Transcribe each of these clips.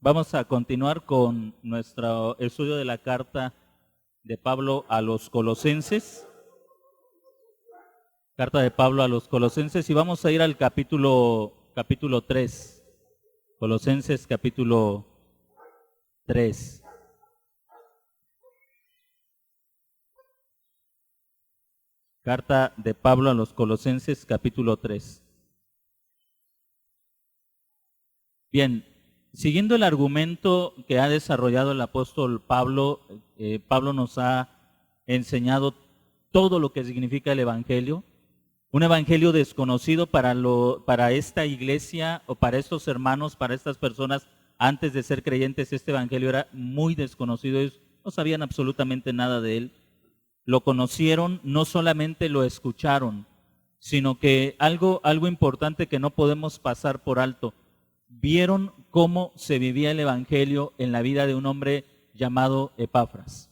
Vamos a continuar con nuestro estudio de la carta de Pablo a los Colosenses. Carta de Pablo a los Colosenses y vamos a ir al capítulo 3. Colosenses capítulo 3. Carta de Pablo a los Colosenses capítulo 3. Bien, siguiendo el argumento que ha desarrollado el apóstol Pablo, Pablo nos ha enseñado todo lo que significa el Evangelio. Un evangelio desconocido para esta iglesia o para estos hermanos, para estas personas antes de ser creyentes. Este evangelio era muy desconocido, ellos no sabían absolutamente nada de él. Lo conocieron, no solamente lo escucharon, sino que algo importante que no podemos pasar por alto, vieron cómo se vivía el evangelio en la vida de un hombre llamado Epafras.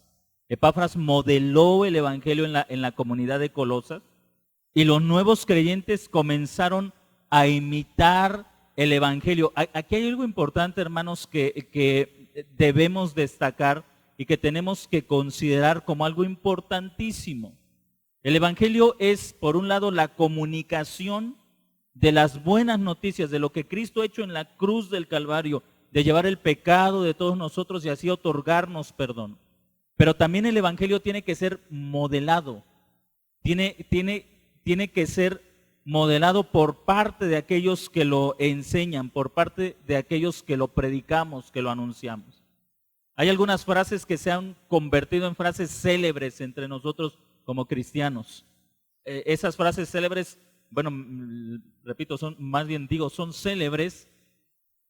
Epafras modeló el evangelio en la comunidad de Colosas. Y los nuevos creyentes comenzaron a imitar el evangelio. Aquí hay algo importante, hermanos, que debemos destacar y que tenemos que considerar como algo importantísimo. El evangelio es, por un lado, la comunicación de las buenas noticias, de lo que Cristo ha hecho en la cruz del Calvario, de llevar el pecado de todos nosotros y así otorgarnos perdón. Pero también el evangelio tiene que ser modelado, tiene que ser modelado por parte de aquellos que lo enseñan, por parte de aquellos que lo predicamos, que lo anunciamos. Hay algunas frases que se han convertido en frases célebres entre nosotros como cristianos. Esas frases célebres, bueno, repito, son célebres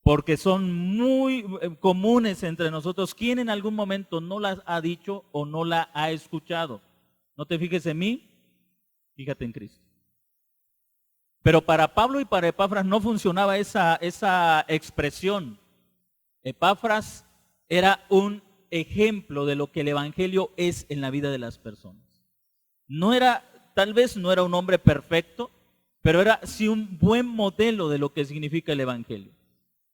porque son muy comunes entre nosotros. ¿Quién en algún momento no las ha dicho o no la ha escuchado? No te fijes en mí, fíjate en Cristo. Pero para Pablo y para Epafras no funcionaba esa expresión. Epafras era un ejemplo de lo que el evangelio es en la vida de las personas. Tal vez no era un hombre perfecto, pero era sí un buen modelo de lo que significa el evangelio.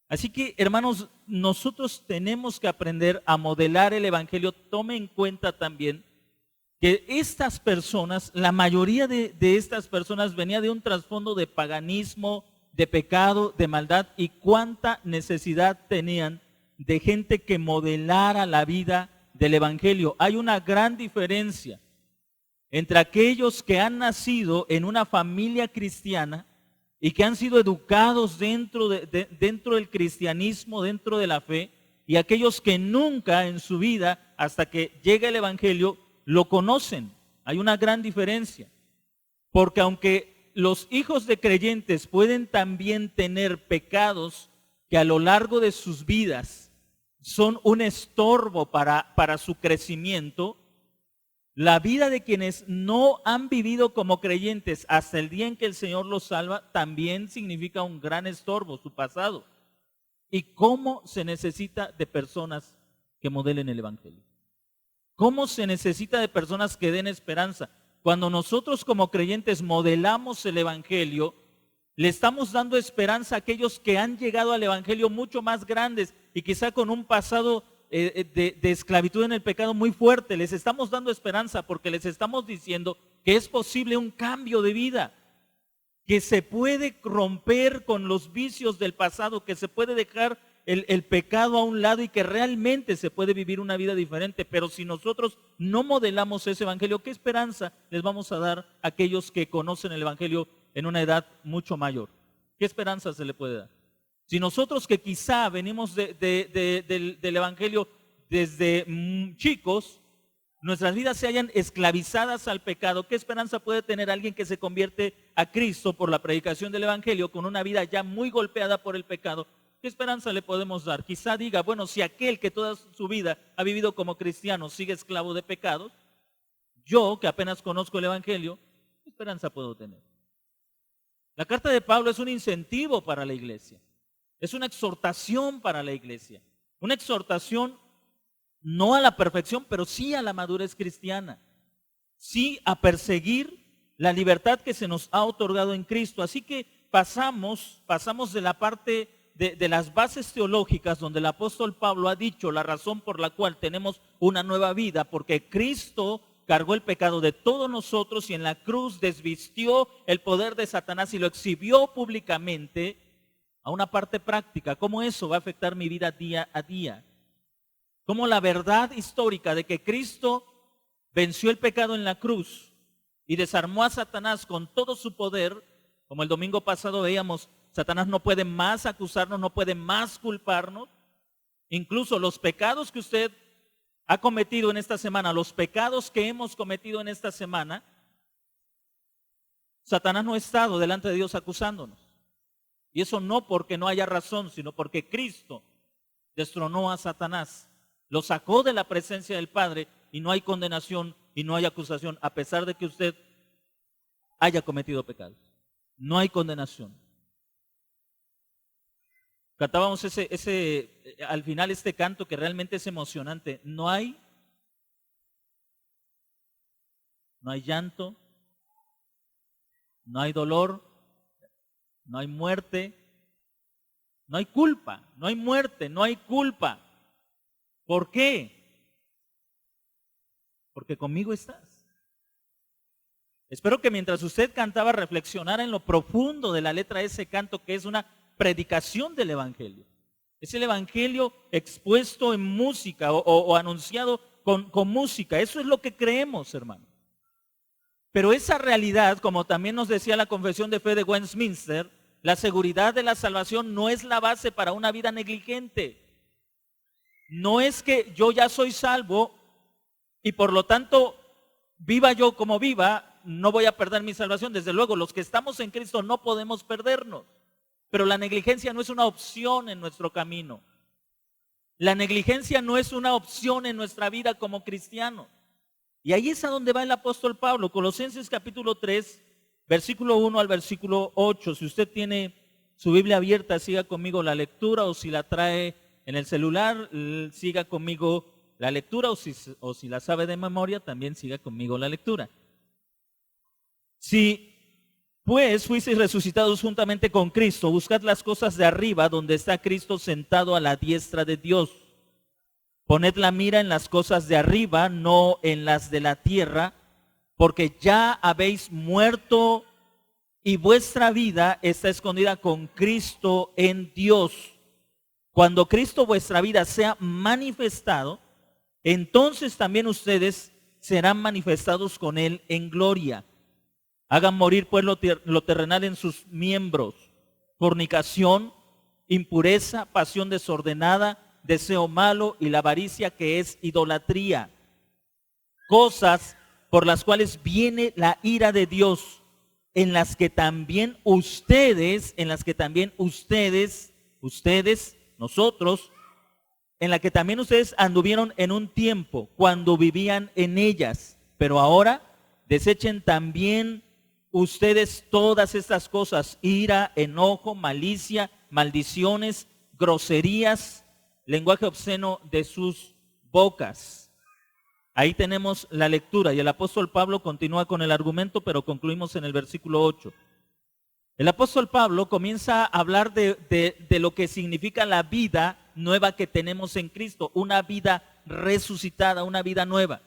Así que, hermanos, nosotros tenemos que aprender a modelar el evangelio. Tome en cuenta también que estas personas, la mayoría de estas personas venía de un trasfondo de paganismo, de pecado, de maldad, y cuánta necesidad tenían de gente que modelara la vida del evangelio. Hay una gran diferencia entre aquellos que han nacido en una familia cristiana y que han sido educados dentro del cristianismo, dentro de la fe, y aquellos que nunca en su vida, hasta que llega el evangelio, lo conocen. Hay una gran diferencia, porque aunque los hijos de creyentes pueden también tener pecados que a lo largo de sus vidas son un estorbo para su crecimiento, la vida de quienes no han vivido como creyentes hasta el día en que el Señor los salva también significa un gran estorbo, su pasado. ¿Y cómo se necesita de personas que modelen el evangelio? ¿Cómo se necesita de personas que den esperanza? Cuando nosotros como creyentes modelamos el evangelio, le estamos dando esperanza a aquellos que han llegado al evangelio mucho más grandes y quizá con un pasado de esclavitud en el pecado muy fuerte. Les estamos dando esperanza porque les estamos diciendo que es posible un cambio de vida, que se puede romper con los vicios del pasado, que se puede dejar el pecado a un lado y que realmente se puede vivir una vida diferente. Pero si nosotros no modelamos ese evangelio, ¿qué esperanza les vamos a dar a aquellos que conocen el evangelio en una edad mucho mayor? ¿Qué esperanza se le puede dar? Si nosotros que quizá venimos del evangelio desde chicos, nuestras vidas se hayan esclavizadas al pecado, ¿qué esperanza puede tener alguien que se convierte a Cristo por la predicación del evangelio con una vida ya muy golpeada por el pecado? ¿Qué esperanza le podemos dar? Quizá diga, bueno, si aquel que toda su vida ha vivido como cristiano sigue esclavo de pecados, yo que apenas conozco el evangelio, ¿qué esperanza puedo tener? La carta de Pablo es un incentivo para la iglesia. Es una exhortación para la iglesia. Una exhortación no a la perfección, pero sí a la madurez cristiana. Sí a perseguir la libertad que se nos ha otorgado en Cristo. Así que pasamos de la parte de las bases teológicas donde el apóstol Pablo ha dicho la razón por la cual tenemos una nueva vida, porque Cristo cargó el pecado de todos nosotros y en la cruz desvistió el poder de Satanás y lo exhibió públicamente, a una parte práctica. ¿Cómo eso va a afectar mi vida día a día? ¿Cómo la verdad histórica de que Cristo venció el pecado en la cruz y desarmó a Satanás con todo su poder, como el domingo pasado veíamos, Satanás no puede más acusarnos, no puede más culparnos? Incluso los pecados que usted ha cometido en esta semana, los pecados que hemos cometido en esta semana, Satanás no ha estado delante de Dios acusándonos. Y eso no porque no haya razón, sino porque Cristo destronó a Satanás, lo sacó de la presencia del Padre y no hay condenación y no hay acusación, a pesar de que usted haya cometido pecados. No hay condenación. Cantábamos al final este canto que realmente es emocionante. No hay llanto, no hay dolor, no hay muerte, no hay culpa, no hay muerte, no hay culpa. ¿Por qué? Porque conmigo estás. Espero que mientras usted cantaba reflexionara en lo profundo de la letra de ese canto, que es una predicación del Evangelio. Es el Evangelio expuesto en música o anunciado con música. Eso es lo que creemos, hermano. Pero esa realidad, como también nos decía la Confesión de Fe de Westminster, la seguridad de la salvación no es la base para una vida negligente. No es que yo ya soy salvo y por lo tanto viva yo como viva, no voy a perder mi salvación. Desde luego, los que estamos en Cristo no podemos perdernos. Pero la negligencia no es una opción en nuestro camino. La negligencia no es una opción en nuestra vida como cristianos. Y ahí es a donde va el apóstol Pablo. Colosenses capítulo 3, versículo 1 al versículo 8. Si usted tiene su Biblia abierta, siga conmigo la lectura, o si la trae en el celular, siga conmigo la lectura, o si la sabe de memoria, también siga conmigo la lectura. Si pues fuisteis resucitados juntamente con Cristo, buscad las cosas de arriba, donde está Cristo sentado a la diestra de Dios. Poned la mira en las cosas de arriba, no en las de la tierra, porque ya habéis muerto y vuestra vida está escondida con Cristo en Dios. Cuando Cristo vuestra vida sea manifestado, entonces también ustedes serán manifestados con Él en gloria. Hagan morir pues lo terrenal en sus miembros: fornicación, impureza, pasión desordenada, deseo malo y la avaricia, que es idolatría. Cosas por las cuales viene la ira de Dios, en las que también ustedes, nosotros, en la que también ustedes anduvieron en un tiempo cuando vivían en ellas. Pero ahora desechen también ustedes todas estas cosas: ira, enojo, malicia, maldiciones, groserías, lenguaje obsceno de sus bocas. Ahí tenemos la lectura y el apóstol Pablo continúa con el argumento, pero concluimos en el versículo 8. El apóstol Pablo comienza a hablar de lo que significa la vida nueva que tenemos en Cristo, una vida resucitada, una vida nueva.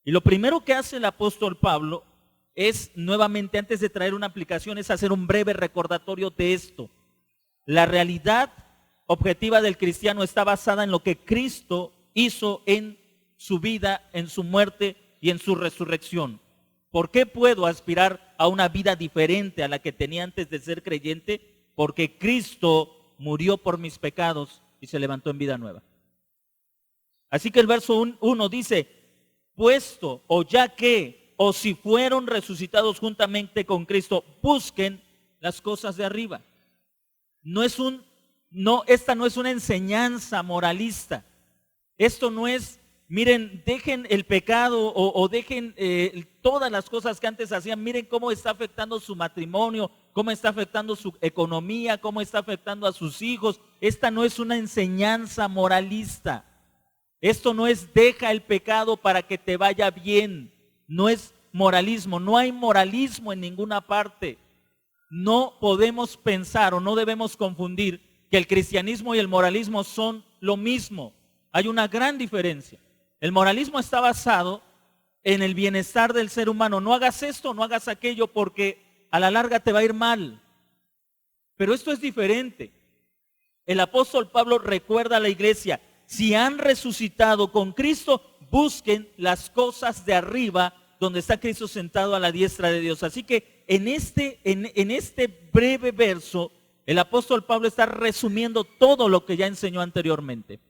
Y lo primero que hace el apóstol Pablo es, nuevamente, antes de traer una aplicación, es hacer un breve recordatorio de esto. La realidad objetiva del cristiano está basada en lo que Cristo hizo en su vida, en su muerte y en su resurrección. ¿Por qué puedo aspirar a una vida diferente a la que tenía antes de ser creyente? Porque Cristo murió por mis pecados y se levantó en vida nueva. Así que el verso 1 dice: puesto o ya que, o si fueron resucitados juntamente con Cristo, busquen las cosas de arriba. Esta no es una enseñanza moralista. Esto no es, miren, dejen el pecado o dejen todas las cosas que antes hacían. Miren cómo está afectando su matrimonio, cómo está afectando su economía, cómo está afectando a sus hijos. Esta no es una enseñanza moralista. Esto no es deja el pecado para que te vaya bien. No es moralismo. No hay moralismo en ninguna parte. No podemos pensar o no debemos confundir que el cristianismo y el moralismo son lo mismo. Hay una gran diferencia. El moralismo está basado en el bienestar del ser humano. No hagas esto, no hagas aquello, porque a la larga te va a ir mal. Pero esto es diferente. El apóstol Pablo recuerda a la iglesia: si han resucitado con Cristo, busquen las cosas de arriba, donde está Cristo sentado a la diestra de Dios. Así que en este breve verso, el apóstol Pablo está resumiendo todo lo que ya enseñó anteriormente.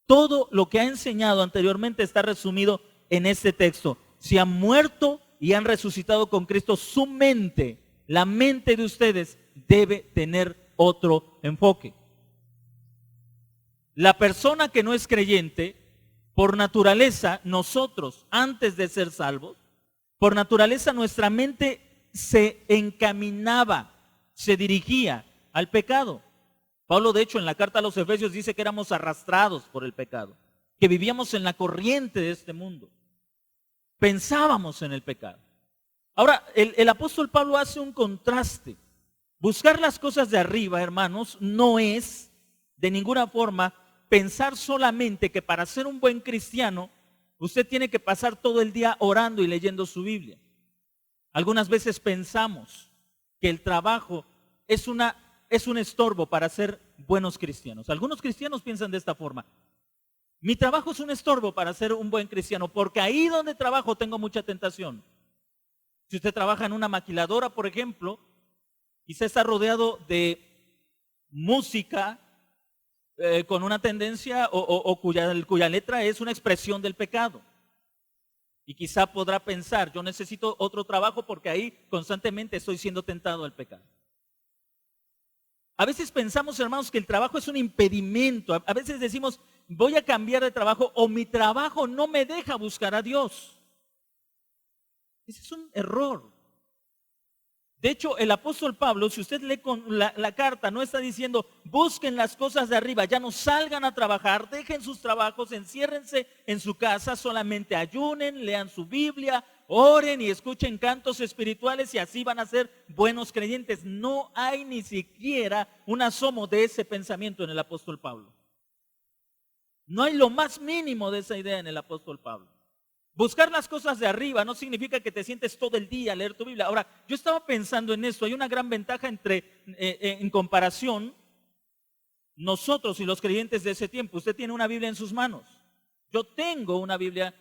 Todo lo que ha enseñado anteriormente está resumido en este texto. Si han muerto y han resucitado con Cristo, su mente, la mente de ustedes, debe tener otro enfoque. La persona que no es creyente, por naturaleza, nosotros, antes de ser salvos, por naturaleza nuestra mente se encaminaba, se dirigía al pecado. Pablo, de hecho, en la carta a los Efesios dice que éramos arrastrados por el pecado, que vivíamos en la corriente de este mundo. Pensábamos en el pecado. Ahora, el apóstol Pablo hace un contraste. Buscar las cosas de arriba, hermanos, no es de ninguna forma pensar solamente que para ser un buen cristiano, usted tiene que pasar todo el día orando y leyendo su Biblia. Algunas veces pensamos que el trabajo es un estorbo para ser buenos cristianos. Algunos cristianos piensan de esta forma: mi trabajo es un estorbo para ser un buen cristiano, porque ahí donde trabajo tengo mucha tentación. Si usted trabaja en una maquiladora, por ejemplo, quizá está rodeado de música con una tendencia o cuya letra es una expresión del pecado. Y quizá podrá pensar: yo necesito otro trabajo porque ahí constantemente estoy siendo tentado al pecado. A veces pensamos, hermanos, que el trabajo es un impedimento. A veces decimos: voy a cambiar de trabajo, o mi trabajo no me deja buscar a Dios. Ese es un error. De hecho, el apóstol Pablo, si usted lee con la carta, no está diciendo: busquen las cosas de arriba, ya no salgan a trabajar, dejen sus trabajos, enciérrense en su casa, solamente ayunen, lean su Biblia, oren y escuchen cantos espirituales y así van a ser buenos creyentes. No hay ni siquiera un asomo de ese pensamiento en el apóstol Pablo. No hay lo más mínimo de esa idea en el apóstol Pablo. Buscar las cosas de arriba no significa que te sientes todo el día a leer tu Biblia. Ahora, yo estaba pensando en esto. Hay una gran ventaja en comparación, nosotros y los creyentes de ese tiempo. Usted tiene una Biblia en sus manos. Yo tengo una Biblia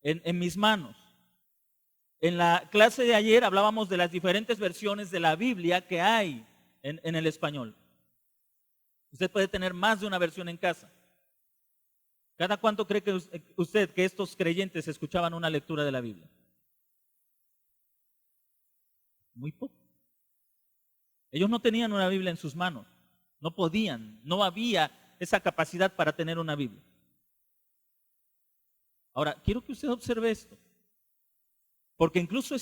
en mis manos. En la clase de ayer hablábamos de las diferentes versiones de la Biblia que hay en el español. Usted puede tener más de una versión en casa. ¿Cada cuánto cree que usted que estos creyentes escuchaban una lectura de la Biblia? Muy poco. Ellos no tenían una Biblia en sus manos. No podían, no había esa capacidad para tener una Biblia. Ahora, quiero que usted observe esto. Porque incluso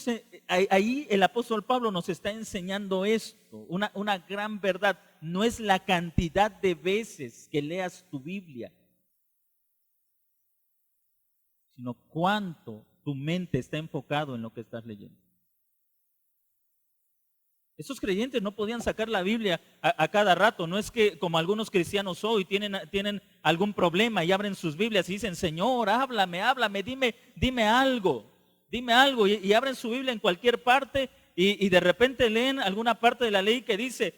ahí el apóstol Pablo nos está enseñando esto, una gran verdad. No es la cantidad de veces que leas tu Biblia, sino cuánto tu mente está enfocado en lo que estás leyendo. Esos creyentes no podían sacar la Biblia a cada rato. No es que como algunos cristianos hoy tienen algún problema y abren sus Biblias y dicen: Señor, háblame, dime algo. Y abren su Biblia en cualquier parte y de repente leen alguna parte de la ley que dice: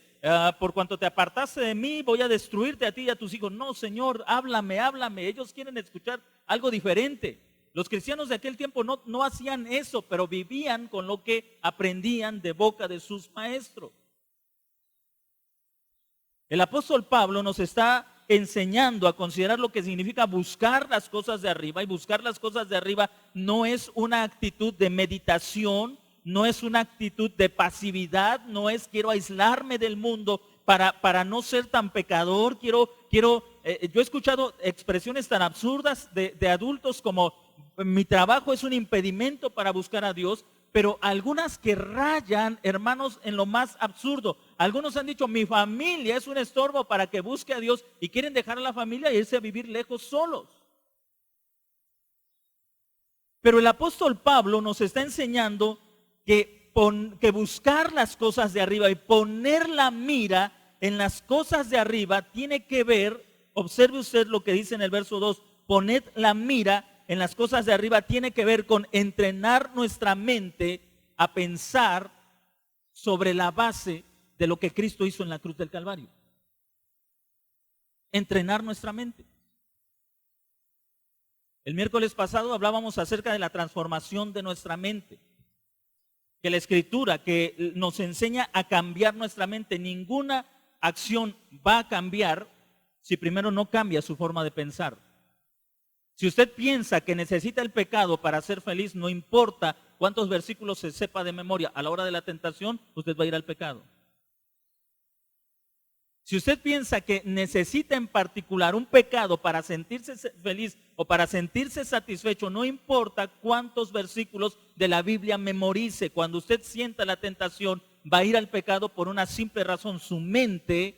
por cuanto te apartaste de mí, voy a destruirte a ti y a tus hijos. No, Señor, háblame. Ellos quieren escuchar algo diferente. Los cristianos de aquel tiempo no hacían eso, pero vivían con lo que aprendían de boca de sus maestros. El apóstol Pablo nos está enseñando a considerar lo que significa buscar las cosas de arriba. Y buscar las cosas de arriba no es una actitud de meditación, no es una actitud de pasividad, no es quiero aislarme del mundo para no ser tan pecador. Yo he escuchado expresiones tan absurdas de adultos como: mi trabajo es un impedimento para buscar a Dios, pero algunas que rayan, hermanos, en lo más absurdo. Algunos han dicho: mi familia es un estorbo para que busque a Dios, y quieren dejar a la familia e irse a vivir lejos solos. Pero el apóstol Pablo nos está enseñando que buscar las cosas de arriba y poner la mira en las cosas de arriba tiene que ver, observe usted lo que dice en el verso 2, poned la mira en las cosas de arriba, tiene que ver con entrenar nuestra mente a pensar sobre la base de lo que Cristo hizo en la cruz del Calvario. Entrenar nuestra mente. El miércoles pasado hablábamos acerca de la transformación de nuestra mente. Que la Escritura que nos enseña a cambiar nuestra mente, ninguna acción va a cambiar si primero no cambia su forma de pensar. Si usted piensa que necesita el pecado para ser feliz, no importa cuántos versículos se sepa de memoria, a la hora de la tentación, usted va a ir al pecado. Si usted piensa que necesita en particular un pecado para sentirse feliz o para sentirse satisfecho, no importa cuántos versículos de la Biblia memorice, cuando usted sienta la tentación, va a ir al pecado por una simple razón: su mente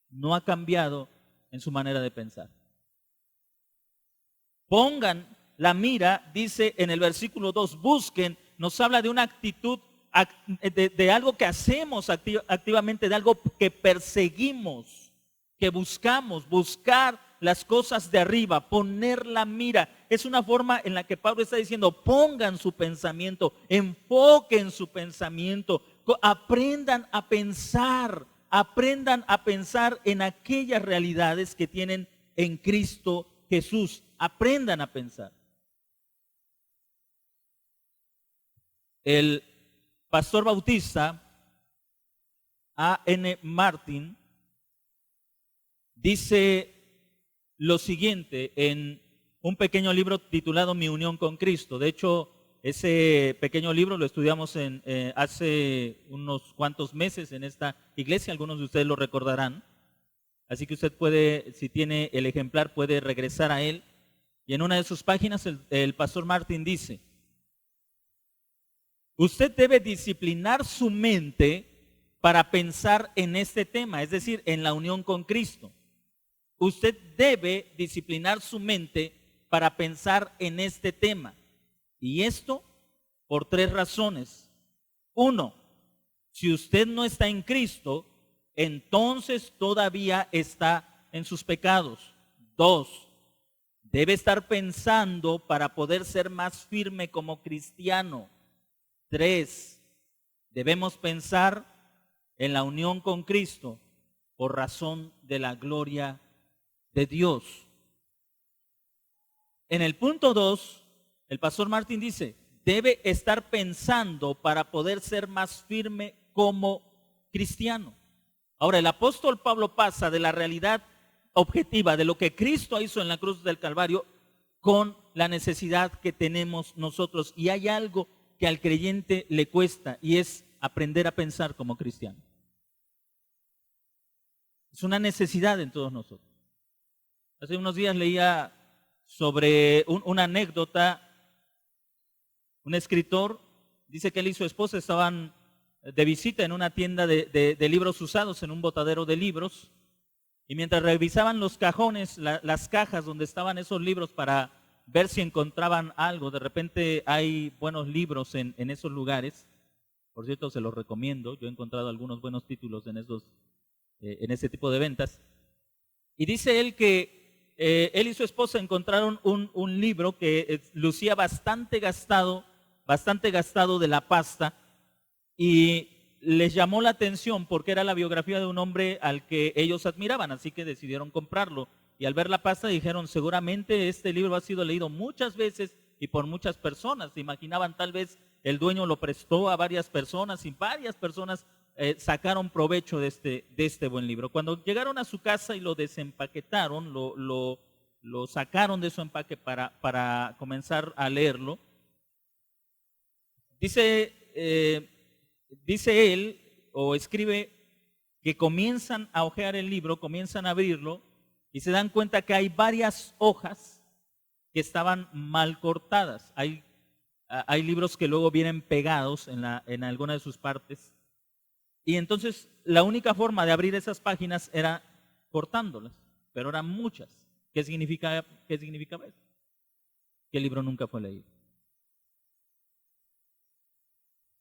no ha cambiado en su manera de pensar. Pongan la mira, dice en el versículo 2, busquen, nos habla de una actitud, de algo que hacemos activamente, de algo que perseguimos, que buscamos, buscar las cosas de arriba, poner la mira. Es una forma en la que Pablo está diciendo: pongan su pensamiento, enfoquen su pensamiento, aprendan a pensar en aquellas realidades que tienen en Cristo Jesús. Aprendan a pensar. El pastor bautista A.N. Martin dice lo siguiente en un pequeño libro titulado Mi unión con Cristo. De hecho, ese pequeño libro lo estudiamos hace unos cuantos meses en esta iglesia. Algunos de ustedes lo recordarán. Así que usted puede, si tiene el ejemplar, puede regresar a él. Y en una de sus páginas el pastor Martin dice: usted debe disciplinar su mente para pensar en este tema, es decir, en la unión con Cristo. Usted debe disciplinar su mente para pensar en este tema. Y esto por 3 razones. 1, si usted no está en Cristo, entonces todavía está en sus pecados. 2, debe estar pensando para poder ser más firme como cristiano. 3, debemos pensar en la unión con Cristo por razón de la gloria de Dios. En el punto 2, el pastor Martín dice: debe estar pensando para poder ser más firme como cristiano. Ahora, el apóstol Pablo pasa de la realidad objetiva de lo que Cristo hizo en la cruz del Calvario con la necesidad que tenemos nosotros. Y hay algo que al creyente le cuesta, y es aprender a pensar como cristiano. Es una necesidad en todos nosotros. Hace unos días leía sobre una anécdota. Un escritor dice que él y su esposa estaban de visita en una tienda de libros usados, en un botadero de libros, y mientras revisaban los cajones, las cajas donde estaban esos libros para ver si encontraban algo, de repente hay buenos libros en esos lugares. Por cierto, se los recomiendo. Yo he encontrado algunos buenos títulos en ese tipo de ventas. Y dice él que él y su esposa encontraron un libro que lucía bastante gastado de la pasta, y les llamó la atención porque era la biografía de un hombre al que ellos admiraban, así que decidieron comprarlo. Y al ver la pasta dijeron: seguramente este libro ha sido leído muchas veces y por muchas personas. Se imaginaban, tal vez el dueño lo prestó a varias personas y varias personas sacaron provecho de este buen libro. Cuando llegaron a su casa y lo desempaquetaron, lo sacaron de su empaque para comenzar a leerlo, dice él, o escribe, que comienzan a hojear el libro, comienzan a abrirlo y se dan cuenta que hay varias hojas que estaban mal cortadas. Hay libros que luego vienen pegados en alguna de sus partes, y entonces la única forma de abrir esas páginas era cortándolas, pero eran muchas. ¿Qué significaba eso? Que el libro nunca fue leído.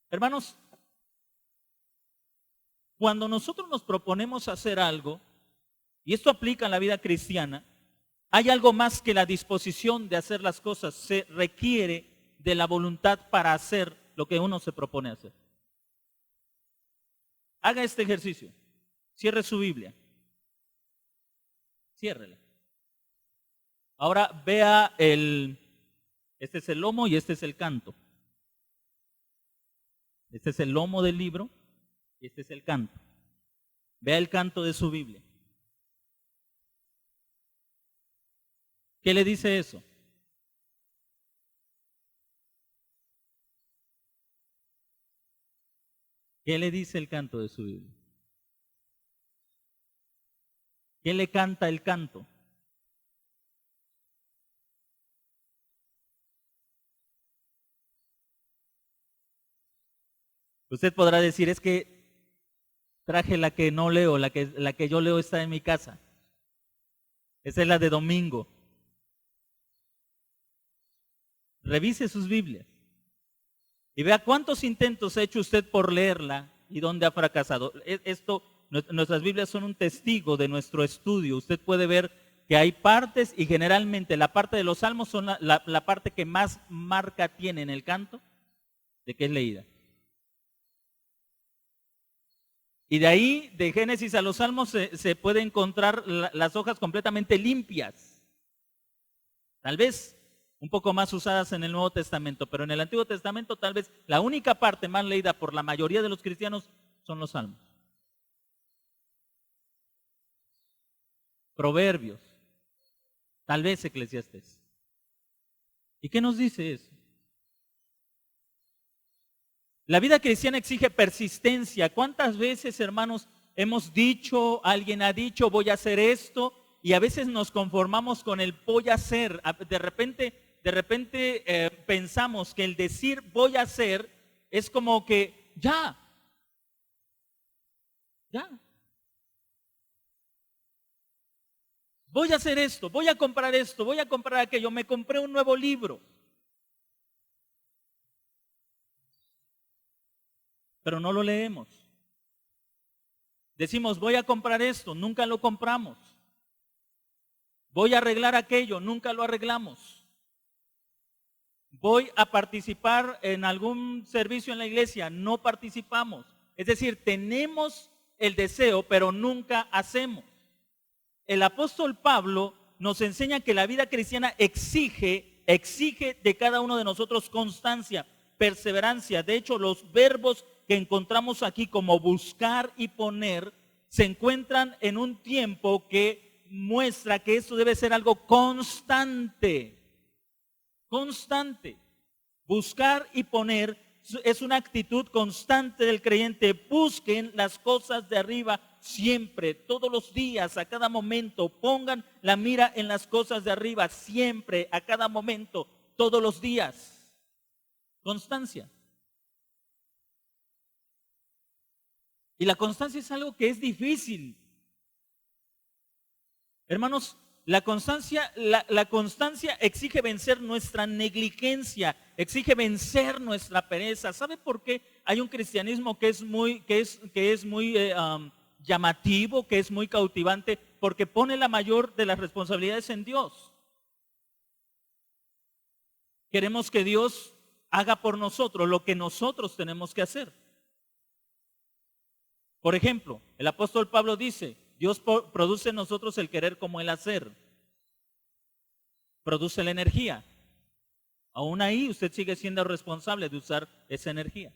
Hermanos, cuando nosotros nos proponemos hacer algo, y esto aplica en la vida cristiana, hay algo más que la disposición de hacer las cosas, se requiere de la voluntad para hacer lo que uno se propone hacer. Haga este ejercicio, cierre su Biblia, ciérrela. Ahora vea este es el lomo y este es el canto. Este es el lomo del libro y este es el canto. Vea el canto de su Biblia. ¿Qué le dice eso? ¿Qué le dice el canto de su Biblia? ¿Qué le canta el canto? Usted podrá decir, es que traje la que no leo, la que yo leo está en mi casa. Esa es la de domingo. Revise sus Biblias y vea cuántos intentos ha hecho usted por leerla y dónde ha fracasado. Nuestras Biblias son un testigo de nuestro estudio. Usted puede ver que hay partes y generalmente la parte de los salmos son la parte que más marca tiene en el canto de que es leída. Y de ahí, de Génesis a los Salmos, se puede encontrar las hojas completamente limpias. Tal vez un poco más usadas en el Nuevo Testamento, pero en el Antiguo Testamento tal vez la única parte más leída por la mayoría de los cristianos son los Salmos. Proverbios, tal vez Eclesiastés. ¿Y qué nos dice eso? La vida cristiana exige persistencia. ¿Cuántas veces, hermanos, hemos dicho, alguien ha dicho, voy a hacer esto, y a veces nos conformamos con el voy a hacer? De repente pensamos que el decir voy a hacer es como que ya. Voy a hacer esto, voy a comprar esto, voy a comprar aquello, me compré un nuevo libro. Pero no lo leemos. Decimos, voy a comprar esto, nunca lo compramos. Voy a arreglar aquello, nunca lo arreglamos. Voy a participar en algún servicio en la iglesia, no participamos. Es decir, tenemos el deseo, pero nunca hacemos. El apóstol Pablo nos enseña que la vida cristiana exige de cada uno de nosotros constancia, perseverancia. De hecho, los verbos que encontramos aquí como buscar y poner se encuentran en un tiempo que muestra que esto debe ser algo constante. Constante. Buscar y poner es una actitud constante del creyente. Busquen las cosas de arriba siempre, todos los días, a cada momento. Pongan la mira en las cosas de arriba siempre, a cada momento, todos los días. Constancia. Y la constancia es algo que es difícil. Hermanos, la constancia exige vencer nuestra negligencia, exige vencer nuestra pereza. ¿Sabe por qué hay un cristianismo que es muy llamativo, que es muy cautivante? Porque pone la mayor de las responsabilidades en Dios. Queremos que Dios haga por nosotros lo que nosotros tenemos que hacer. Por ejemplo, el apóstol Pablo dice, Dios produce en nosotros el querer como el hacer. Produce la energía. Aún ahí usted sigue siendo responsable de usar esa energía.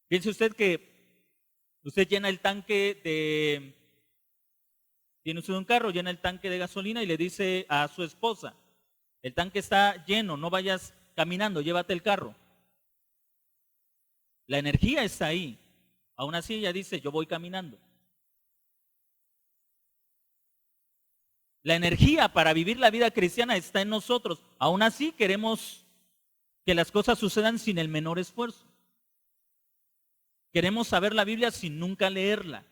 Piense usted que usted llena el tanque tiene usted un carro, llena el tanque de gasolina y le dice a su esposa, el tanque está lleno, no vayas caminando, llévate el carro. La energía está ahí. Aún así ella dice, yo voy caminando. La energía para vivir la vida cristiana está en nosotros. Aún así queremos que las cosas sucedan sin el menor esfuerzo. Queremos saber la Biblia sin nunca leerla.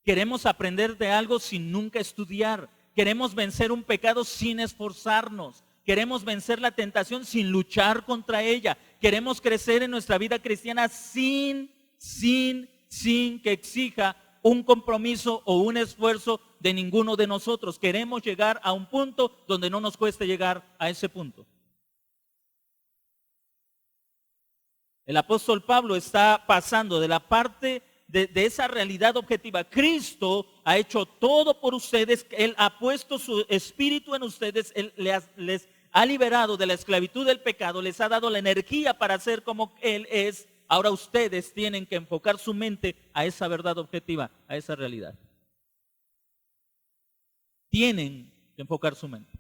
Queremos aprender de algo sin nunca estudiar. Queremos vencer un pecado sin esforzarnos. Queremos vencer la tentación sin luchar contra ella. Queremos crecer en nuestra vida cristiana sin sin que exija un compromiso o un esfuerzo de ninguno de nosotros. Queremos llegar a un punto donde no nos cueste llegar a ese punto. El apóstol Pablo está pasando de la parte de esa realidad objetiva. Cristo ha hecho todo por ustedes, Él ha puesto su espíritu en ustedes, Él les ha liberado de la esclavitud del pecado, les ha dado la energía para ser como Él es. Ahora ustedes tienen que enfocar su mente a esa verdad objetiva, a esa realidad. Tienen que enfocar su mente.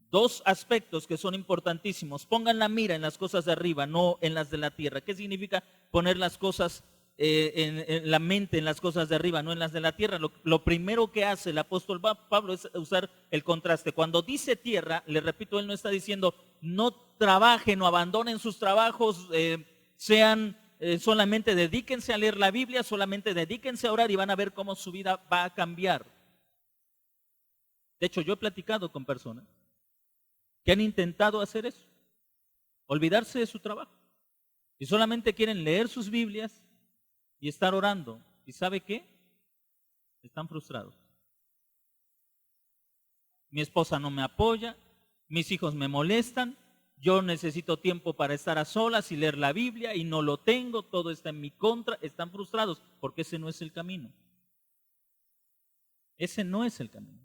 Dos aspectos que son importantísimos. Pongan la mira en las cosas de arriba, no en las de la tierra. ¿Qué significa poner las cosas en la mente en las cosas de arriba, no en las de la tierra? Lo primero que hace el apóstol Pablo es usar el contraste. Cuando dice tierra, le repito, él no está diciendo no trabajen o abandonen sus trabajos, solamente dedíquense a leer la Biblia, solamente dedíquense a orar y van a ver cómo su vida va a cambiar. De hecho, yo he platicado con personas que han intentado hacer eso, olvidarse de su trabajo y solamente quieren leer sus Biblias y estar orando. ¿Y sabe qué? Están frustrados. Mi esposa no me apoya, mis hijos me molestan, yo necesito tiempo para estar a solas y leer la Biblia y no lo tengo, todo está en mi contra. Están frustrados porque ese no es el camino. Ese no es el camino.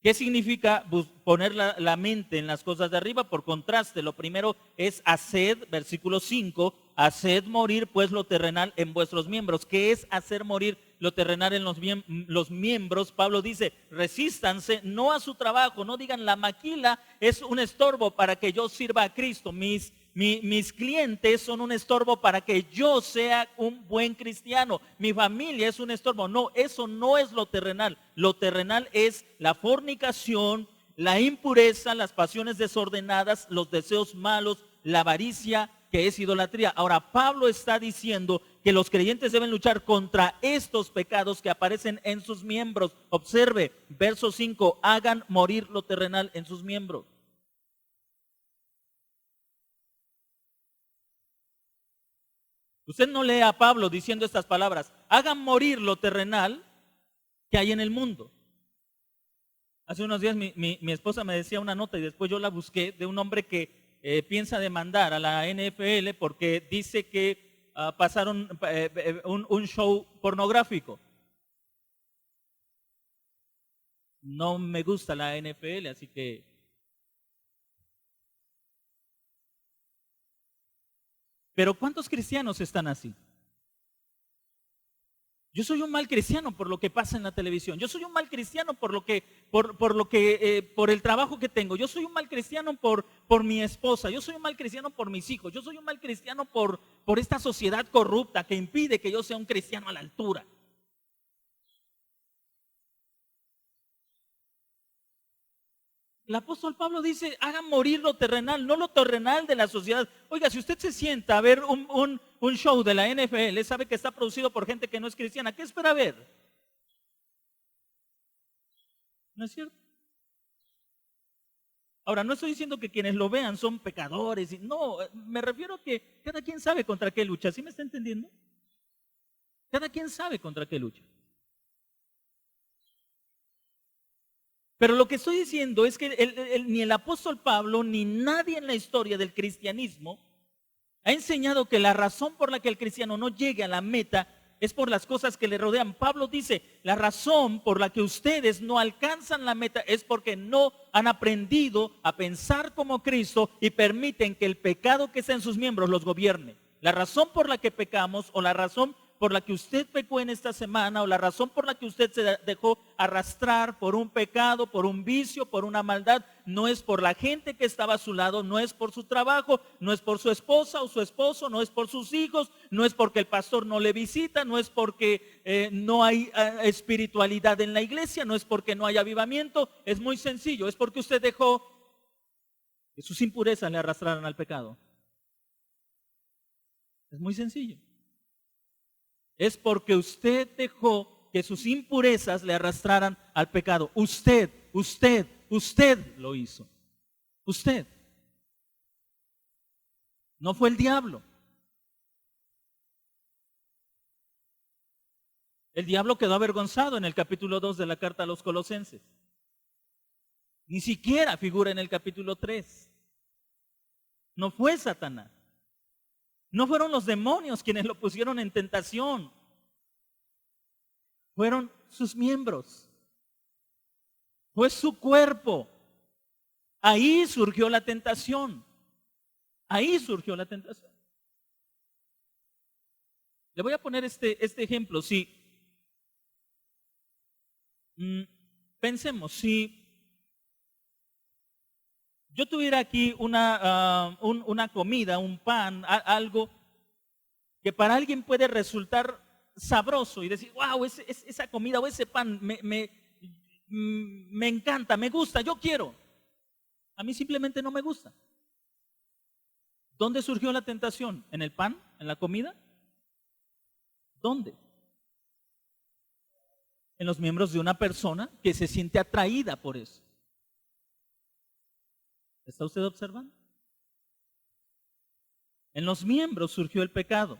¿Qué significa poner la mente en las cosas de arriba? Por contraste, lo primero es haced, versículo 5, haced morir pues lo terrenal en vuestros miembros. ¿Qué es hacer morir lo terrenal en los miembros? Pablo dice, resístanse no a su trabajo, no digan la maquila es un estorbo para que yo sirva a Cristo. Mis clientes son un estorbo para que yo sea un buen cristiano. Mi familia es un estorbo. No, eso no es lo terrenal. Lo terrenal es la fornicación, la impureza, las pasiones desordenadas, los deseos malos, la avaricia, que es idolatría. Ahora, Pablo está diciendo que los creyentes deben luchar contra estos pecados que aparecen en sus miembros. Observe, verso 5, hagan morir lo terrenal en sus miembros. Usted no lee a Pablo diciendo estas palabras, hagan morir lo terrenal que hay en el mundo. Hace unos días mi esposa me decía una nota y después yo la busqué de un hombre que piensa demandar a la NFL porque dice que pasaron un show pornográfico. No me gusta la NFL, así que... Pero ¿cuántos cristianos están así? Yo soy un mal cristiano por lo que pasa en la televisión. Yo soy un mal cristiano por el trabajo que tengo. Yo soy un mal cristiano por mi esposa. Yo soy un mal cristiano por mis hijos. Yo soy un mal cristiano por esta sociedad corrupta que impide que yo sea un cristiano a la altura. El apóstol Pablo dice, hagan morir lo terrenal, no lo terrenal de la sociedad. Oiga, si usted se sienta a ver un show de la NFL, sabe que está producido por gente que no es cristiana, ¿qué espera ver? ¿No es cierto? Ahora, no estoy diciendo que quienes lo vean son pecadores. No, me refiero a que cada quien sabe contra qué lucha. ¿Sí me está entendiendo? Cada quien sabe contra qué lucha. Pero lo que estoy diciendo es que ni el apóstol Pablo ni nadie en la historia del cristianismo ha enseñado que la razón por la que el cristiano no llegue a la meta es por las cosas que le rodean. Pablo dice, la razón por la que ustedes no alcanzan la meta es porque no han aprendido a pensar como Cristo y permiten que el pecado que está en sus miembros los gobierne. La razón por la que pecamos o la razón por la que usted pecó en esta semana o la razón por la que usted se dejó arrastrar por un pecado, por un vicio, por una maldad, no es por la gente que estaba a su lado, no es por su trabajo, no es por su esposa o su esposo, no es por sus hijos, no es porque el pastor no le visita, no es porque no hay espiritualidad en la iglesia, no es porque no hay avivamiento, es muy sencillo, es porque usted dejó que sus impurezas le arrastraran al pecado. Es muy sencillo. Es porque usted dejó que sus impurezas le arrastraran al pecado. Usted lo hizo. Usted. No fue el diablo. El diablo quedó avergonzado en el capítulo 2 de la carta a los Colosenses. Ni siquiera figura en el capítulo 3. No fue Satanás. No fueron los demonios quienes lo pusieron en tentación. Fueron sus miembros. Fue su cuerpo. Ahí surgió la tentación. Ahí surgió la tentación. Le voy a poner este ejemplo. Si pensemos, si yo tuviera aquí una comida, un pan, algo que para alguien puede resultar sabroso y decir, wow, esa comida o ese pan me encanta, me gusta, yo quiero. A mí simplemente no me gusta. ¿Dónde surgió la tentación? ¿En el pan? ¿En la comida? ¿Dónde? En los miembros de una persona que se siente atraída por eso. ¿Está usted observando? En los miembros surgió el pecado.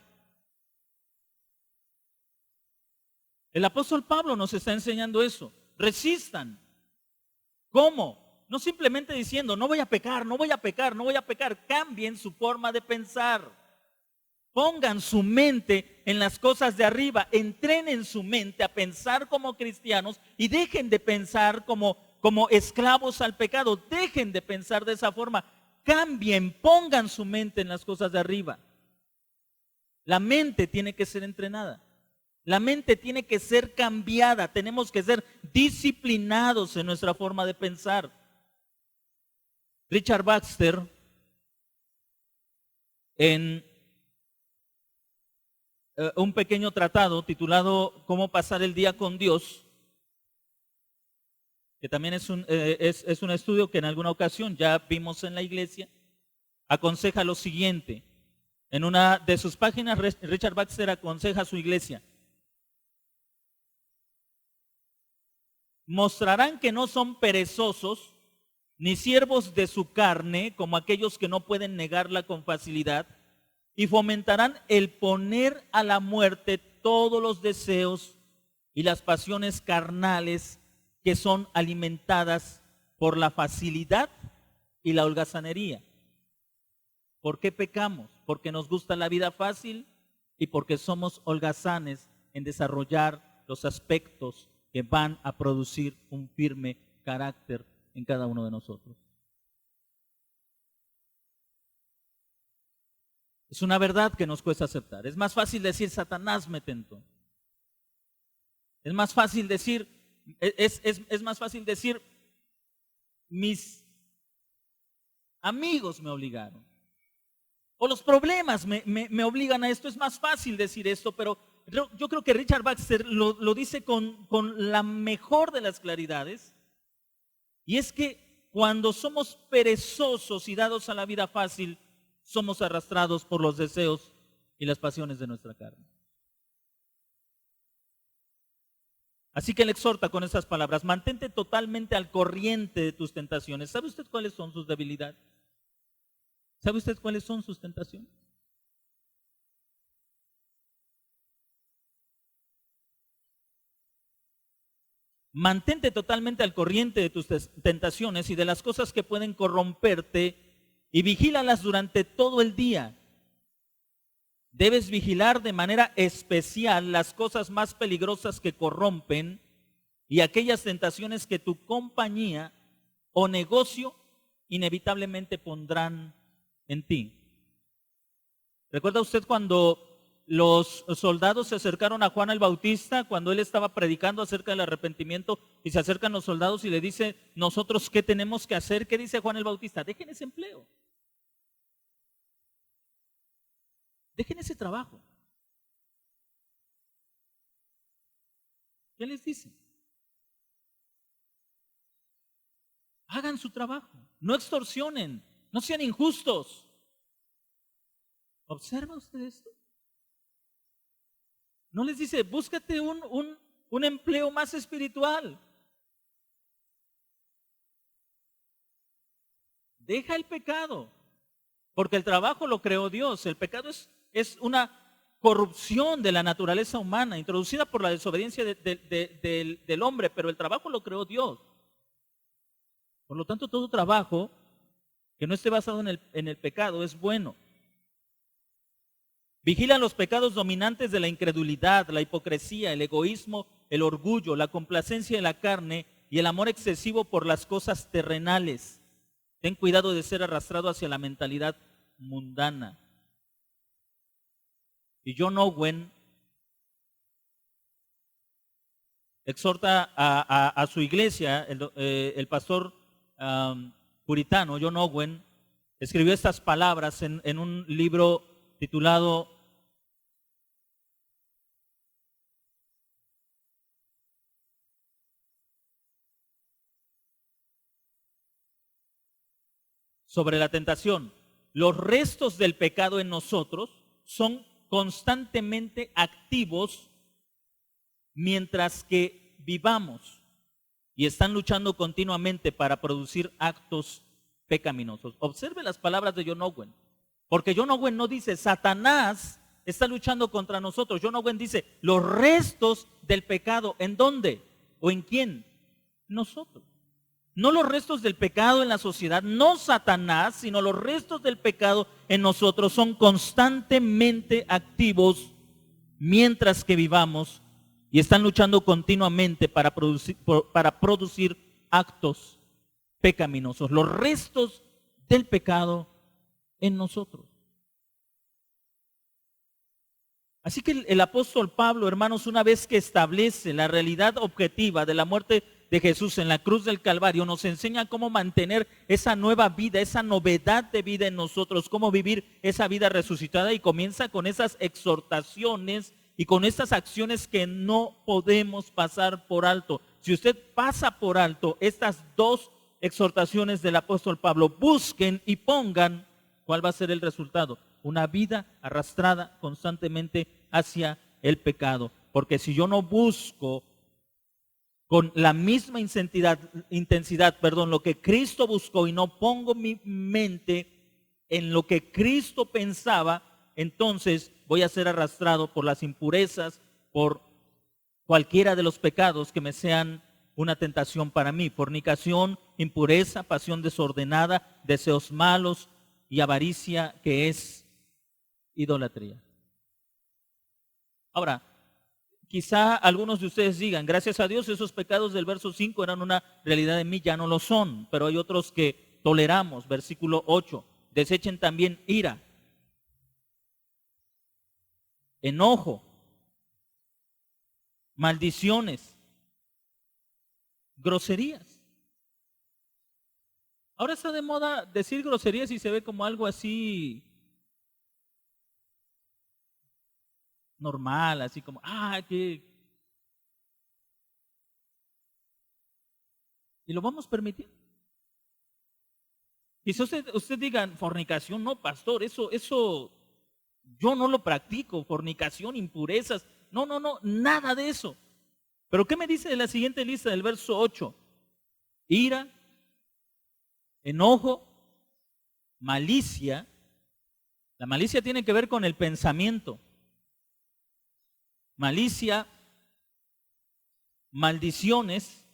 El apóstol Pablo nos está enseñando eso. Resistan. ¿Cómo? No simplemente diciendo, no voy a pecar, no voy a pecar, no voy a pecar. Cambien su forma de pensar. Pongan su mente en las cosas de arriba. Entrenen su mente a pensar como cristianos y dejen de pensar como esclavos al pecado. Dejen de pensar de esa forma. Cambien, pongan su mente en las cosas de arriba. La mente tiene que ser entrenada. La mente tiene que ser cambiada. Tenemos que ser disciplinados en nuestra forma de pensar. Richard Baxter, en un pequeño tratado titulado Cómo pasar el día con Dios, que también es un estudio que en alguna ocasión ya vimos en la iglesia, aconseja lo siguiente. En una de sus páginas, Richard Baxter aconseja a su iglesia: mostrarán que no son perezosos ni siervos de su carne, como aquellos que no pueden negarla con facilidad, y fomentarán el poner a la muerte todos los deseos y las pasiones carnales que son alimentadas por la facilidad y la holgazanería. ¿Por qué pecamos? Porque nos gusta la vida fácil y porque somos holgazanes en desarrollar los aspectos que van a producir un firme carácter en cada uno de nosotros. Es una verdad que nos cuesta aceptar. Es más fácil decir, Satanás me tentó. Es más fácil decir, es más fácil decir, mis amigos me obligaron. O los problemas me obligan a esto. Es más fácil decir esto, pero yo creo que Richard Baxter lo dice con la mejor de las claridades. Y es que cuando somos perezosos y dados a la vida fácil, somos arrastrados por los deseos y las pasiones de nuestra carne. Así que le exhorta con estas palabras: mantente totalmente al corriente de tus tentaciones. ¿Sabe usted cuáles son sus debilidades? ¿Sabe usted cuáles son sus tentaciones? Mantente totalmente al corriente de tus tentaciones y de las cosas que pueden corromperte y vigílalas durante todo el día. Debes vigilar de manera especial las cosas más peligrosas que corrompen y aquellas tentaciones que tu compañía o negocio inevitablemente pondrán en ti. ¿Recuerda usted cuando los soldados se acercaron a Juan el Bautista, cuando él estaba predicando acerca del arrepentimiento, y se acercan los soldados y le dice, nosotros qué tenemos que hacer? ¿Qué dice Juan el Bautista? Dejen ese empleo. Dejen ese trabajo. ¿Qué les dice? Hagan su trabajo, no extorsionen, no sean injustos. ¿Observa usted esto? No les dice, búscate un empleo más espiritual. Deja el pecado. porque el trabajo lo creó Dios. El pecado es una corrupción de la naturaleza humana, introducida por la desobediencia del hombre, pero el trabajo lo creó Dios. Por lo tanto, todo trabajo que no esté basado en el pecado es bueno. Vigilan los pecados dominantes de la incredulidad, la hipocresía, el egoísmo, el orgullo, la complacencia de la carne y el amor excesivo por las cosas terrenales. Ten cuidado de ser arrastrado hacia la mentalidad mundana. Y John Owen exhorta a su iglesia, el pastor puritano John Owen escribió estas palabras en un libro titulado sobre la tentación. Los restos del pecado en nosotros son constantemente activos mientras que vivamos y están luchando continuamente para producir actos pecaminosos. Observe las palabras de John Owen, porque John Owen no dice Satanás está luchando contra nosotros. John Owen dice los restos del pecado. ¿En dónde? ¿O en quién? Nosotros. No los restos del pecado en la sociedad, no Satanás, sino los restos del pecado en nosotros son constantemente activos mientras que vivamos y están luchando continuamente para producir actos pecaminosos. Los restos del pecado en nosotros. Así que el apóstol Pablo, hermanos, una vez que establece la realidad objetiva de la muerte de Jesús en la cruz del Calvario, nos enseña cómo mantener esa nueva vida, esa novedad de vida en nosotros, cómo vivir esa vida resucitada, y comienza con esas exhortaciones y con estas acciones que no podemos pasar por alto. Si usted pasa por alto estas dos exhortaciones del apóstol Pablo, busquen y pongan, ¿cuál va a ser el resultado? Una vida arrastrada constantemente hacia el pecado. Porque si yo no busco con la misma intensidad, lo que Cristo buscó, y no pongo mi mente en lo que Cristo pensaba, entonces voy a ser arrastrado por las impurezas, por cualquiera de los pecados que me sean una tentación para mí: fornicación, impureza, pasión desordenada, deseos malos y avaricia, que es idolatría. Ahora, quizá algunos de ustedes digan, gracias a Dios esos pecados del verso 5 eran una realidad en mí, ya no lo son, pero hay otros que toleramos. Versículo 8, desechen también ira, enojo, maldiciones, groserías. Ahora está de moda decir groserías y se ve como algo así normal, así como, que... Y lo vamos a permitir. Quizá usted diga, fornicación, no, pastor, eso yo no lo practico, fornicación, impurezas, no, nada de eso. Pero ¿qué me dice de la siguiente lista del verso 8? Ira, enojo, malicia. La malicia tiene que ver con el pensamiento. Malicia, maldiciones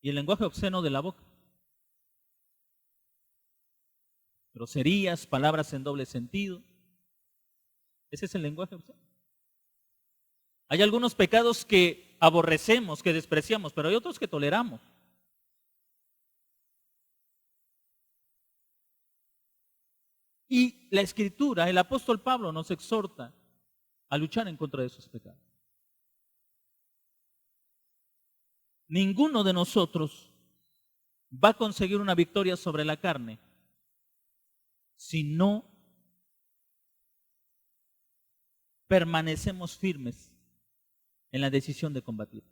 y el lenguaje obsceno de la boca. Groserías, palabras en doble sentido. Ese es el lenguaje obsceno. Hay algunos pecados que aborrecemos, que despreciamos, pero hay otros que toleramos. Y la Escritura, el apóstol Pablo nos exhorta a luchar en contra de esos pecados. Ninguno de nosotros va a conseguir una victoria sobre la carne si no permanecemos firmes en la decisión de combatir.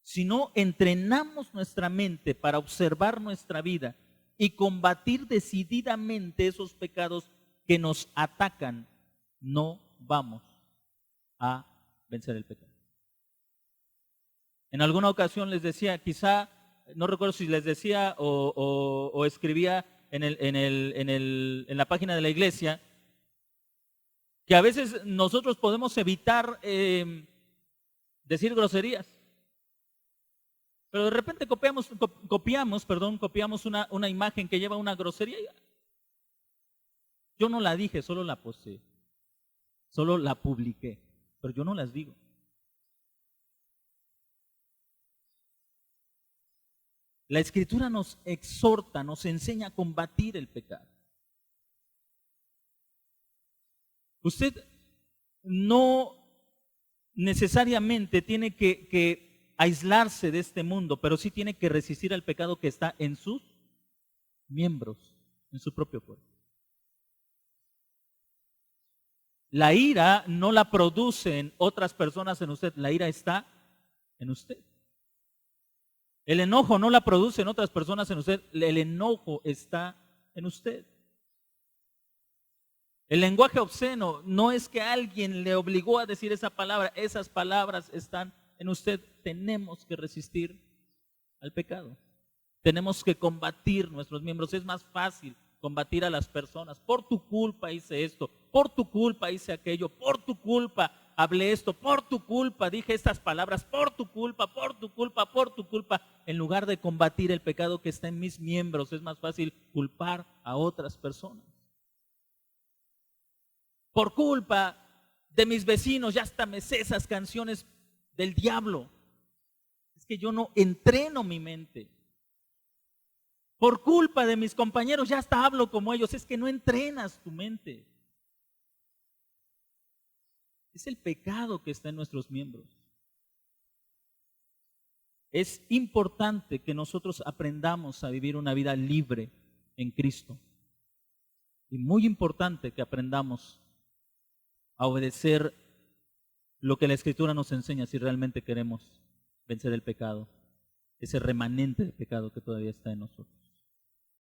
Si no entrenamos nuestra mente para observar nuestra vida y combatir decididamente esos pecados que nos atacan, no vamos a vencer el pecado. En alguna ocasión les decía, quizá, no recuerdo si les decía o escribía en la página de la iglesia, que a veces nosotros podemos evitar decir groserías. Pero de repente copiamos una imagen que lleva una grosería. Yo no la dije, solo la posé, solo la publiqué, pero yo no las digo. La Escritura nos exhorta, nos enseña a combatir el pecado. Usted no necesariamente tiene que aislarse de este mundo, pero sí tiene que resistir al pecado que está en sus miembros, en su propio cuerpo. La ira no la producen otras personas en usted, la ira está en usted. El enojo no la producen otras personas en usted, el enojo está en usted. El lenguaje obsceno no es que alguien le obligó a decir esa palabra, esas palabras están en usted. Tenemos que resistir al pecado. Tenemos que combatir nuestros miembros. Es más fácil combatir a las personas. Por tu culpa hice esto, por tu culpa hice aquello, por tu culpa hablé esto, por tu culpa dije estas palabras, por tu culpa, por tu culpa, por tu culpa. En lugar de combatir el pecado que está en mis miembros, es más fácil culpar a otras personas. Por culpa de mis vecinos, ya hasta me sé esas canciones del diablo. Es que yo no entreno mi mente. Por culpa de mis compañeros, ya hasta hablo como ellos. Es que no entrenas tu mente. Es el pecado que está en nuestros miembros. Es importante que nosotros aprendamos a vivir una vida libre en Cristo. Y muy importante que aprendamos a obedecer lo que la Escritura nos enseña si realmente queremos vencer el pecado, ese remanente de pecado que todavía está en nosotros.